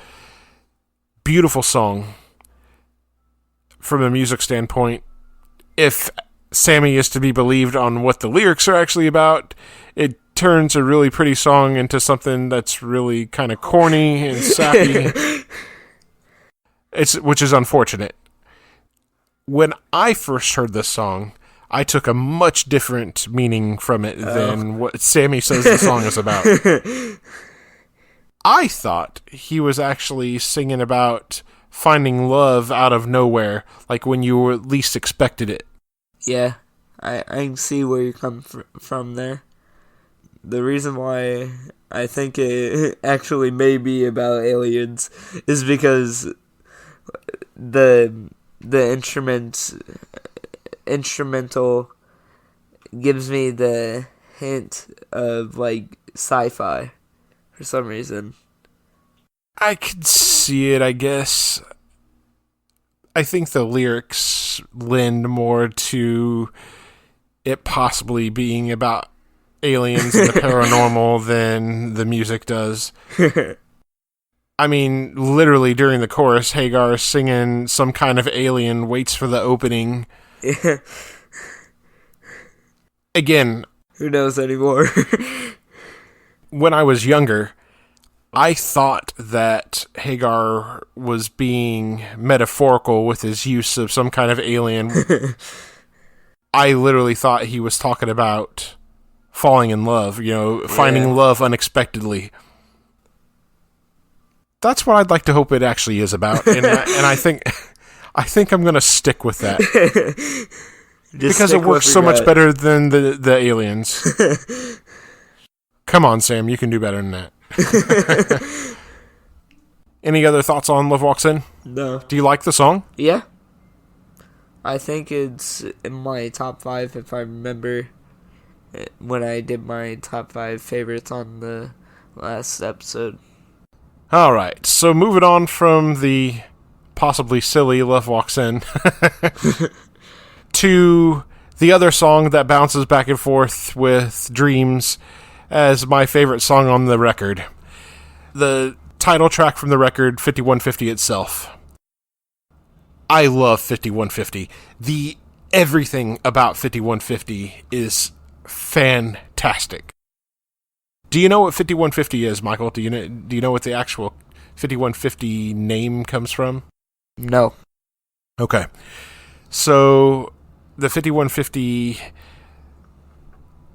Beautiful song. From a music standpoint, if Sammy is to be believed on what the lyrics are actually about, it turns a really pretty song into something that's really kind of corny and sappy. Which is unfortunate. When I first heard this song, I took a much different meaning from it than what Sammy says the song is about. I thought he was actually singing about finding love out of nowhere, like when you were least expected it. Yeah, I can see where you come from there. The reason why I think it actually may be about aliens is because the instrumental gives me the hint of like sci-fi for some reason. I could see it, I guess. I think the lyrics lend more to it possibly being about aliens and the paranormal than the music does. I mean, literally during the chorus, Hagar is singing some kind of alien waits for the opening. Again, who knows anymore? When I was younger, I thought that Hagar was being metaphorical with his use of some kind of alien. I literally thought he was talking about falling in love, finding love unexpectedly. That's what I'd like to hope it actually is about, and I think I'm going to stick with that because it works so much better than the aliens. Come on, Sam, you can do better than that. Any other thoughts on Love Walks In? No. Do you like the song? Yeah. I think it's in my top 5 if I remember when I did my top 5 favorites on the last episode. Alright, so moving on from the possibly silly Love Walks In to the other song that bounces back and forth with Dreams as my favorite song on the record. The title track from the record, 5150 itself. I love 5150. Everything about 5150 is fantastic. Do you know what 5150 is, Michael? Do you know what the actual 5150 name comes from? No. Okay. So the 5150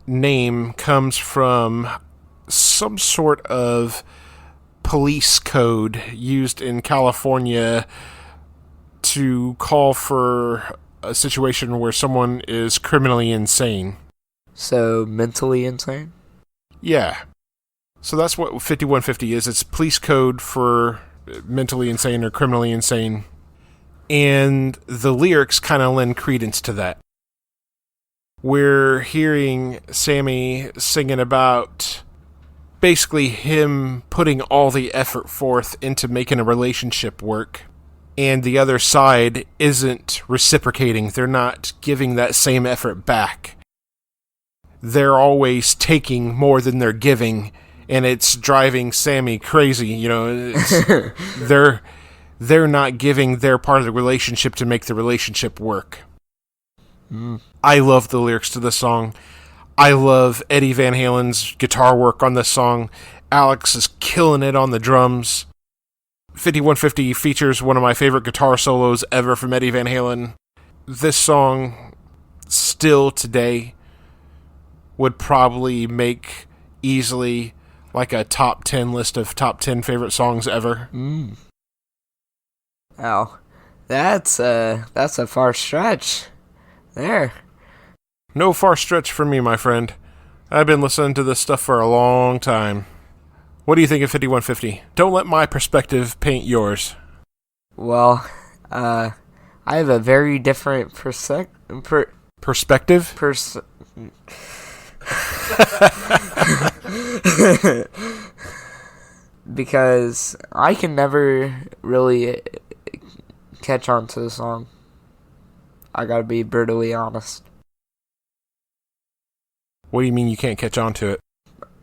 name comes from some sort of police code used in California to call for a situation where someone is criminally insane. So, mentally insane? Yeah. So that's what 5150 is. It's police code for mentally insane or criminally insane. And the lyrics kind of lend credence to that. We're hearing Sammy singing about basically him putting all the effort forth into making a relationship work, and the other side isn't reciprocating. They're not giving that same effort back. They're always taking more than they're giving, and it's driving Sammy crazy. They're not giving their part of the relationship to make the relationship work. I love the lyrics to this song. I love Eddie Van Halen's guitar work on this song. Alex is killing it on the drums. 5150 features one of my favorite guitar solos ever from Eddie Van Halen. This song, still today, would probably make easily like a top 10 list of top 10 favorite songs ever. Wow. That's a far stretch. There. No far stretch for me, my friend. I've been listening to this stuff for a long time. What do you think of 5150? Don't let my perspective paint yours. Well, I have a very different perspective? Because I can never really catch on to the song. I gotta be brutally honest. What do you mean you can't catch on to it?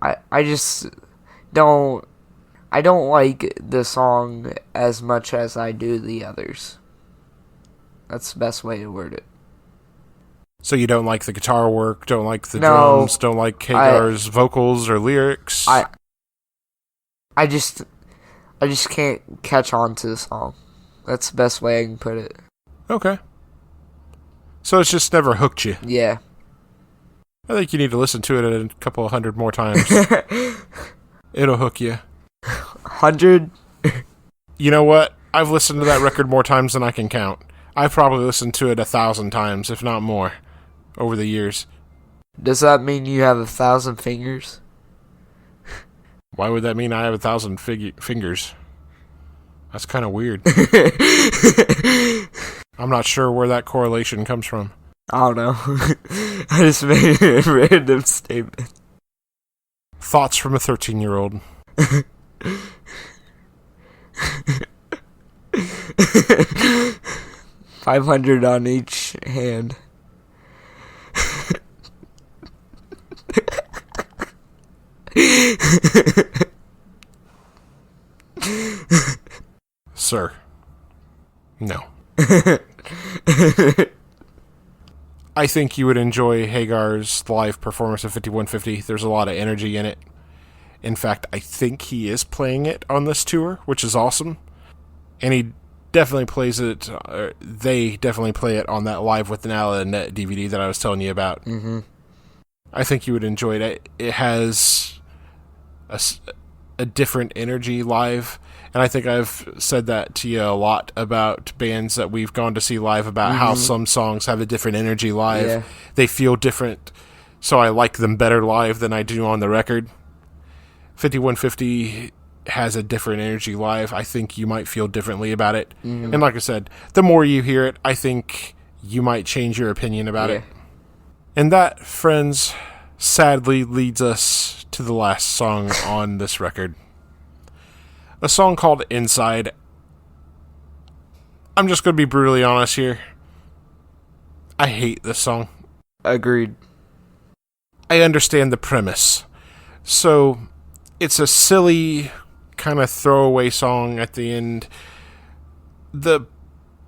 I just don't like the song as much as I do the others. That's the best way to word it. So you don't like the guitar work, don't like the drums, don't like Hagar's vocals or lyrics? I just can't catch on to the song. That's the best way I can put it. Okay. So it's just never hooked you. Yeah. I think you need to listen to it a couple of hundred more times. It'll hook you. 100? You know what? I've listened to that record more times than I can count. I've probably listened to it 1,000 times, if not more, over the years. Does that mean you have 1,000 fingers? Why would that mean I have 1,000 fingers? That's kind of weird. I'm not sure where that correlation comes from. I don't know. I just made a random statement. Thoughts from a 13-year-old. 500 on each hand. Sir. No. I think you would enjoy Hagar's live performance of 5150. There's a lot of energy in it. In fact, I think he is playing it on this tour, which is awesome. And he definitely plays it, they definitely play it on that Live with an Allen DVD that I was telling you about. Mm-hmm. I think you would enjoy it. It has a different energy live. And I think I've said that to you a lot about bands that we've gone to see live, about how some songs have a different energy live. Yeah. They feel different, so I like them better live than I do on the record. 5150 has a different energy live. I think you might feel differently about it. Mm-hmm. And like I said, the more you hear it, I think you might change your opinion about it. And that, friends, sadly leads us to the last song on this record. A song called Inside. I'm just going to be brutally honest here. I hate this song. Agreed. I understand the premise. So, it's a silly kind of throwaway song at the end. The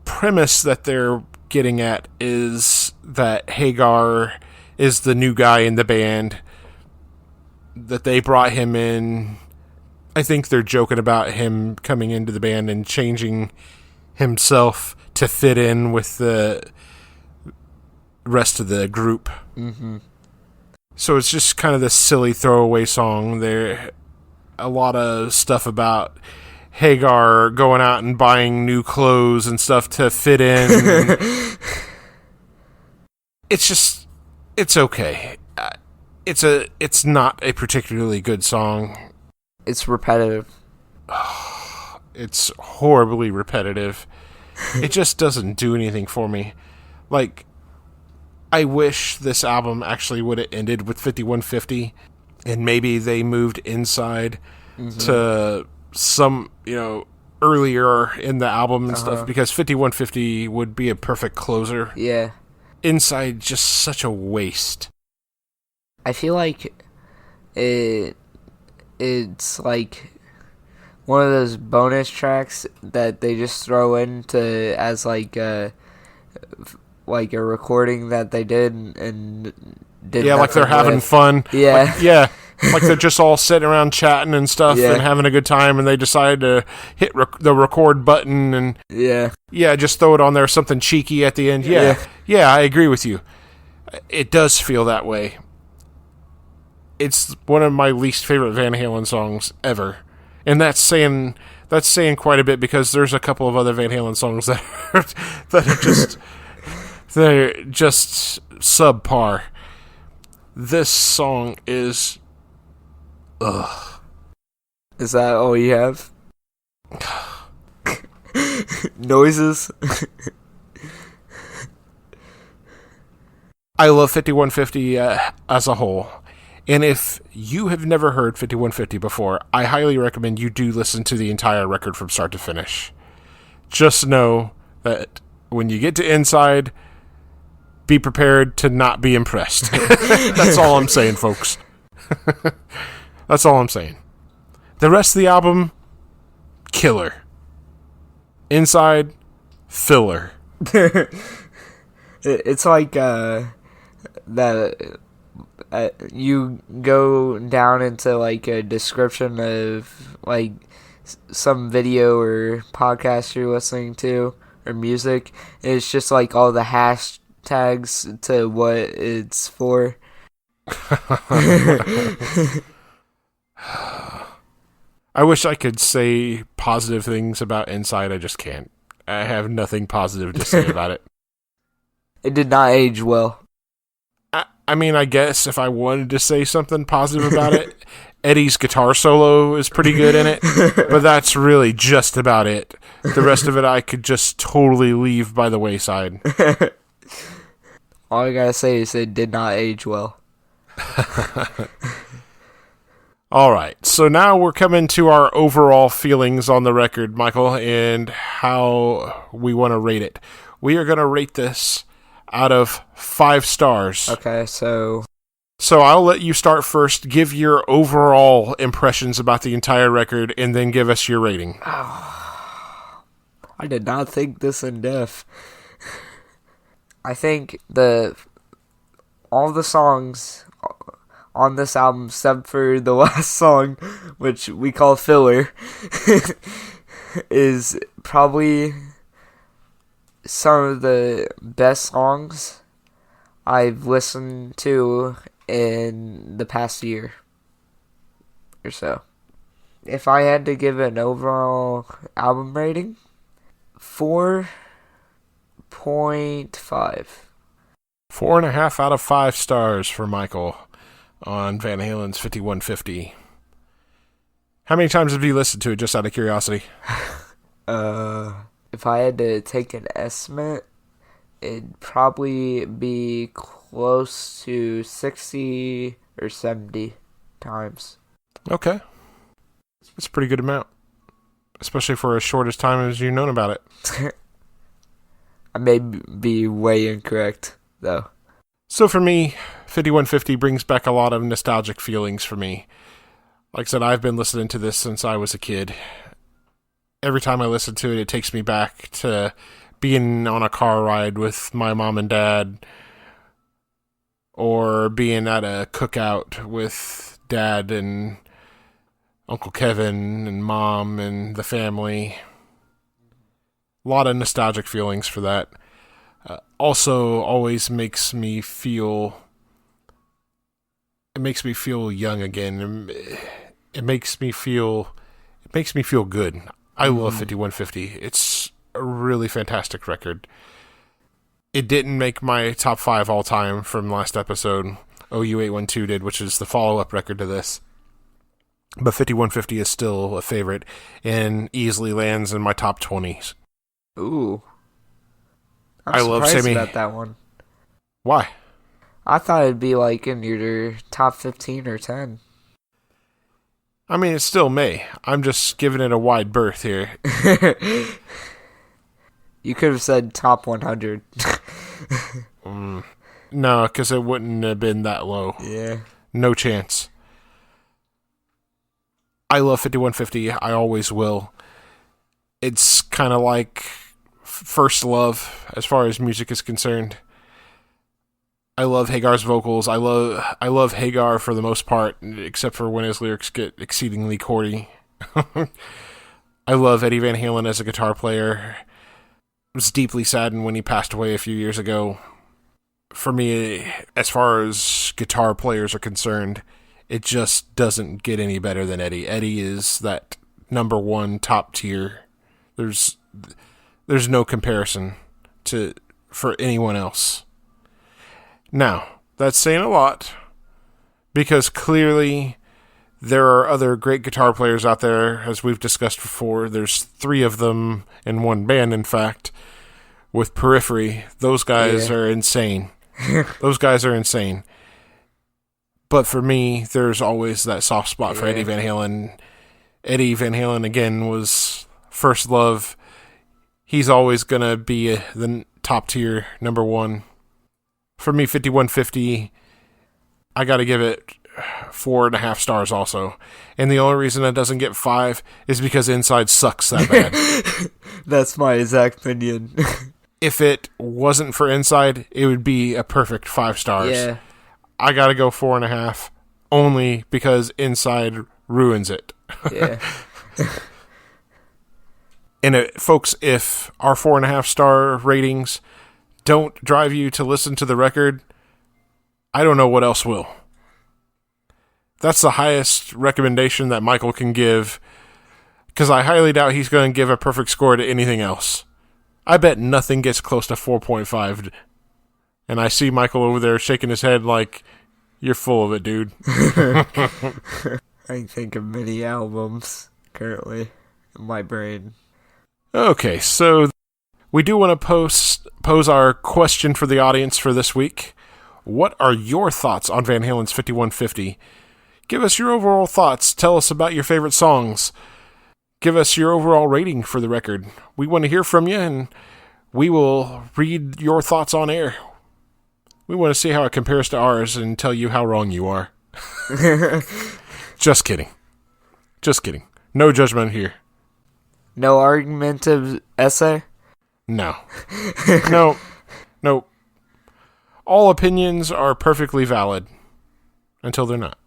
premise that they're getting at is that Hagar is the new guy in the band, that they brought him in. I think they're joking about him coming into the band and changing himself to fit in with the rest of the group. Mm-hmm. So it's just kind of this silly throwaway song. There a lot of stuff about Hagar going out and buying new clothes and stuff to fit in. It's okay. It's not a particularly good song. It's repetitive. It's horribly repetitive. It just doesn't do anything for me. Like, I wish this album actually would have ended with 5150, and maybe they moved Inside to some, earlier in the album and stuff, because 5150 would be a perfect closer. Yeah. Inside, just such a waste. I feel like it's like one of those bonus tracks that they just throw into as like a recording that they did and did. Yeah, like they're having fun. Yeah. Like they're just all sitting around chatting and stuff and having a good time, and they decide to hit the record button and just throw it on there, something cheeky at the end. Yeah, I agree with you. It does feel that way. It's one of my least favorite Van Halen songs ever, and that's saying quite a bit, because there's a couple of other Van Halen songs that they're just subpar. This song is, Is that all you have? Noises. I love 5150 as a whole. And if you have never heard 5150 before, I highly recommend you do listen to the entire record from start to finish. Just know that when you get to Inside, be prepared to not be impressed. That's all I'm saying, folks. That's all I'm saying. The rest of the album, killer. Inside, filler. It's like that you go down into like a description of like some video or podcast you're listening to or music, and it's just like all the tags to what it's for. I wish I could say positive things about Inside. I just can't. I have nothing positive to say about it. It did not age well. I mean, I guess if I wanted to say something positive about it, Eddie's guitar solo is pretty good in it, but that's really just about it. The rest of it I could just totally leave by the wayside. All I gotta say is it did not age well. All right, so now we're coming to our overall feelings on the record, Michael, and how we want to rate it. We are going to rate this out of 5 stars. Okay, so I'll let you start first. Give your overall impressions about the entire record, and then give us your rating. I did not think this in depth. I think all the songs on this album, except for the last song, which we call filler, is probably some of the best songs I've listened to in the past year or so. If I had to give an overall album rating, 4.5. 4.5 out of 5 stars for Michael on Van Halen's 5150. How many times have you listened to it, just out of curiosity? If I had to take an estimate, it'd probably be close to 60 or 70 times. Okay. That's a pretty good amount. Especially for as short as time as you've known about it. I may be way incorrect, though. So for me, 5150 brings back a lot of nostalgic feelings for me. Like I said, I've been listening to this since I was a kid. Every time I listen to it, it takes me back to being on a car ride with my mom and dad, or being at a cookout with Dad and Uncle Kevin and Mom and the family. A lot of nostalgic feelings for that. Also, always makes me feel. It makes me feel young again. It makes me feel good. I love 5150. It's a really fantastic record. It didn't make my top 5 all time from last episode. OU812 did, which is the follow-up record to this. But 5150 is still a favorite and easily lands in my top 20s. Ooh. I love Sammy. About that one. Why? I thought it'd be like in your top 15 or 10. I mean, it still may. I'm just giving it a wide berth here. You could have said top 100. No, because it wouldn't have been that low. Yeah. No chance. I love 5150. I always will. It's kind of like first love as far as music is concerned. I love Hagar's vocals. I love Hagar for the most part, except for when his lyrics get exceedingly corny. I love Eddie Van Halen as a guitar player. I was deeply saddened when he passed away a few years ago. For me, as far as guitar players are concerned, it just doesn't get any better than Eddie. Eddie is that number one top tier. There's no comparison for anyone else. Now, that's saying a lot, because clearly there are other great guitar players out there, as we've discussed before. There's 3 of them in one band, in fact, with Periphery. Those guys are insane. Those guys are insane. But for me, there's always that soft spot for Eddie Van Halen. Eddie Van Halen, again, was first love. He's always going to be the top tier, number one. For me, 5150, I got to give it 4.5 stars also. And the only reason it doesn't get 5 is because Inside sucks that bad. That's my exact opinion. If it wasn't for Inside, it would be a perfect 5 stars. Yeah. I got to go 4.5, only because Inside ruins it. Yeah. And folks, if our 4.5 star ratings don't drive you to listen to the record, I don't know what else will. That's the highest recommendation that Michael can give, because I highly doubt he's going to give a perfect score to anything else. I bet nothing gets close to 4.5. And I see Michael over there shaking his head like, you're full of it, dude. I think of many albums currently in my brain. Okay, so we do want to pose our question for the audience for this week. What are your thoughts on Van Halen's 5150? Give us your overall thoughts. Tell us about your favorite songs. Give us your overall rating for the record. We want to hear from you, and we will read your thoughts on air. We want to see how it compares to ours and tell you how wrong you are. Just kidding. Just kidding. No judgment here. No argumentative essay? No. No. No. All opinions are perfectly valid until they're not.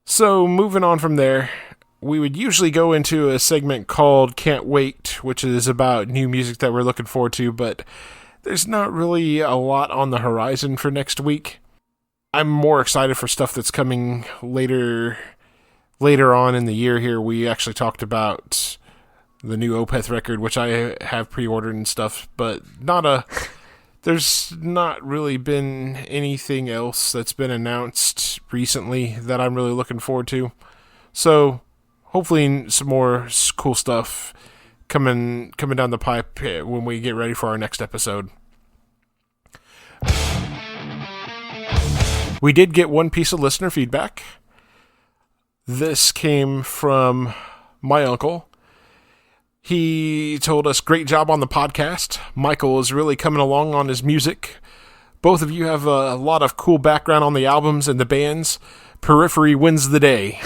So, moving on from there, we would usually go into a segment called Can't Wait, which is about new music that we're looking forward to, but there's not really a lot on the horizon for next week. I'm more excited for stuff that's coming later on in the year here. We actually talked about the new Opeth record, which I have pre-ordered and stuff, but there's not really been anything else that's been announced recently that I'm really looking forward to. So, hopefully some more cool stuff coming down the pipe when we get ready for our next episode. We did get one piece of listener feedback. This came from my uncle. He told us, great job on the podcast. Michael is really coming along on his music. Both of you have a lot of cool background on the albums and the bands. Periphery wins the day.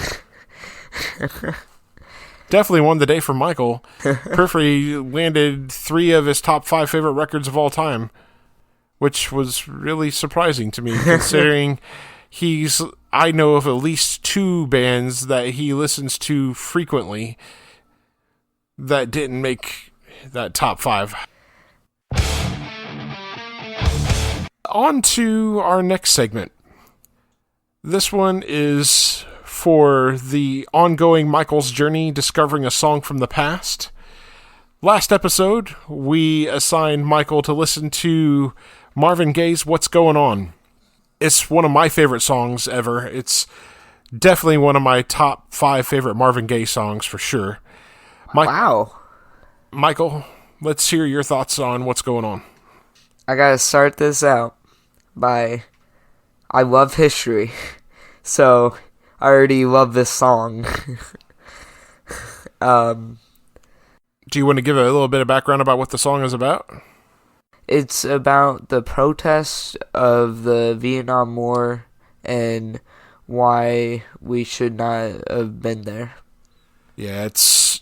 Definitely won the day for Michael. Periphery landed 3 of his top 5 favorite records of all time, which was really surprising to me, considering I know of at least 2 bands that he listens to frequently that didn't make that top 5. On to our next segment. This one is for the ongoing Michael's journey discovering a song from the past. Last episode, we assigned Michael to listen to Marvin Gaye's What's Going On. It's one of my favorite songs ever. It's definitely one of my top 5 favorite Marvin Gaye songs for sure. Wow. Michael, let's hear your thoughts on What's Going On. I gotta start this out by I love history, so I already love this song. Do you want to give a little bit of background about what the song is about? It's about the protest of the Vietnam War and why we should not have been there. Yeah, it's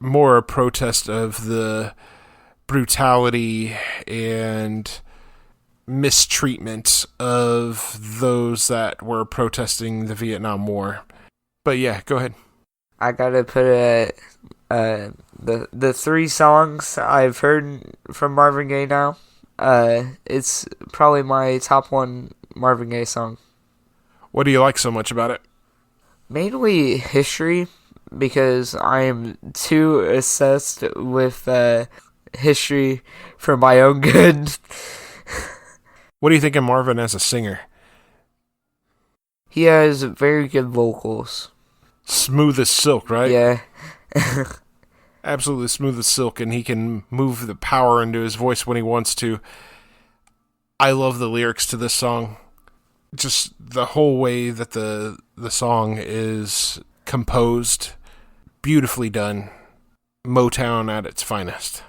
more a protest of the brutality and mistreatment of those that were protesting the Vietnam War. But yeah, go ahead. I gotta put it at the 3 songs I've heard from Marvin Gaye now. It's probably my top 1 Marvin Gaye song. What do you like so much about it? Mainly history, because I am too obsessed with history for my own good. What do you think of Marvin as a singer? He has very good vocals. Smooth as silk, right? Yeah. Absolutely smooth as silk, and he can move the power into his voice when he wants to. I love the lyrics to this song. Just the whole way that the song is composed. Beautifully done. Motown at its finest.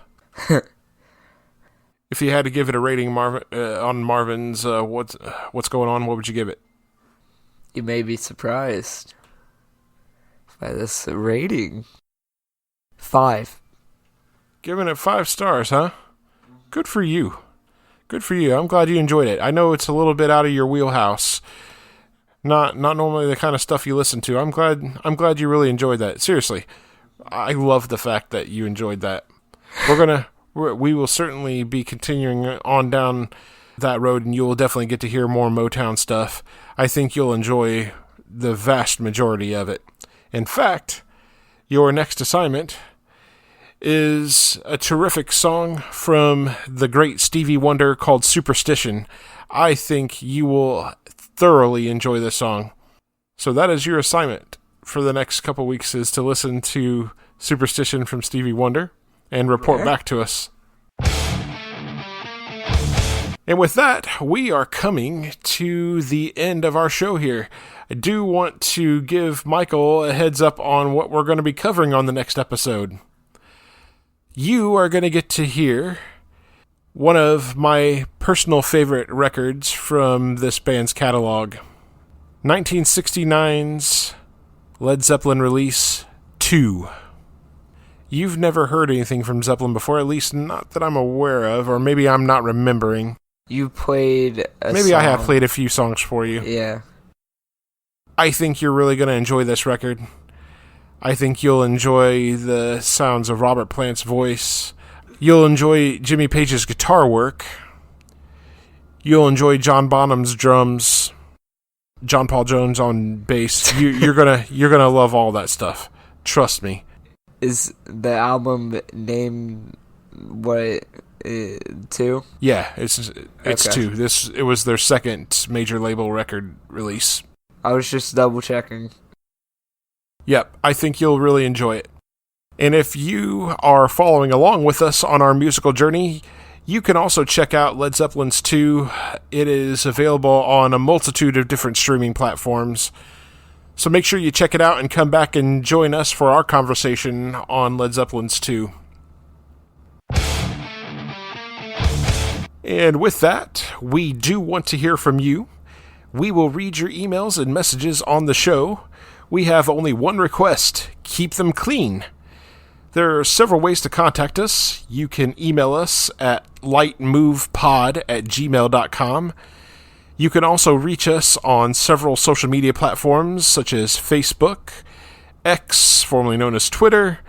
If you had to give it a rating, on Marvin's What's Going On, what would you give it? You may be surprised by this rating. 5. Giving it 5 stars, huh? Good for you. Good for you. I'm glad you enjoyed it. I know it's a little bit out of your wheelhouse. Not normally the kind of stuff you listen to. I'm glad you really enjoyed that. Seriously. I love the fact that you enjoyed that. We will certainly be continuing on down that road, and you will definitely get to hear more Motown stuff. I think you'll enjoy the vast majority of it. In fact, your next assignment is a terrific song from the great Stevie Wonder called Superstition. I think you will thoroughly enjoy this song. So that is your assignment for the next couple weeks, is to listen to Superstition from Stevie Wonder and report back to us. And with that, we are coming to the end of our show here. I do want to give Michael a heads up on what we're going to be covering on the next episode. You are going to get to hear one of my personal favorite records from this band's catalog. 1969's Led Zeppelin release, 2. You've never heard anything from Zeppelin before, at least not that I'm aware of, or maybe I'm not remembering. You played a Maybe song. I have played a few songs for you. Yeah. I think you're really going to enjoy this record. I think you'll enjoy the sounds of Robert Plant's voice. You'll enjoy Jimmy Page's guitar work. You'll enjoy John Bonham's drums. John Paul Jones on bass. You're gonna love all that stuff. Trust me. Is the album named what? 2? Yeah, it's Okay. 2. It was their second major label record release. I was just double checking. Yep, I think you'll really enjoy it. And if you are following along with us on our musical journey, you can also check out Led Zeppelin's 2. It is available on a multitude of different streaming platforms. So make sure you check it out and come back and join us for our conversation on Led Zeppelin's 2. And with that, we do want to hear from you. We will read your emails and messages on the show. We have only one request: keep them clean. There are several ways to contact us. You can email us at lightmovepod@gmail.com. You can also reach us on several social media platforms such as Facebook, X, formerly known as Twitter,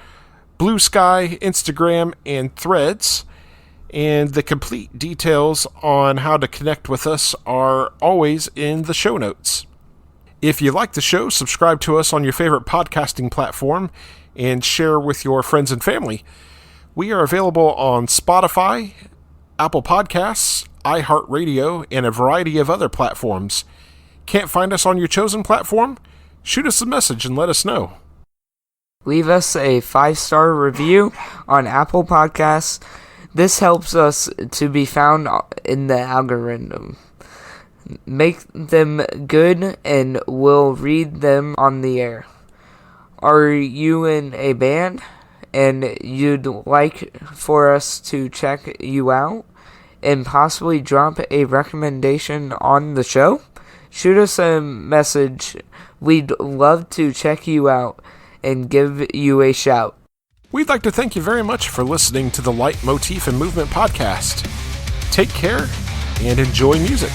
Bluesky, Instagram, and Threads. And the complete details on how to connect with us are always in the show notes. If you like the show, subscribe to us on your favorite podcasting platform and share with your friends and family. We are available on Spotify, Apple Podcasts, iHeartRadio, and a variety of other platforms. Can't find us on your chosen platform? Shoot us a message and let us know. Leave us a 5-star review on Apple Podcasts. This helps us to be found in the algorithm. Make them good and we'll read them on the air. Are you in a band and you'd like for us to check you out and possibly drop a recommendation on the show? Shoot us a message. We'd love to check you out and give you a shout. We'd like to thank you very much for listening to the Light Motif and Movement podcast. Take care and enjoy music.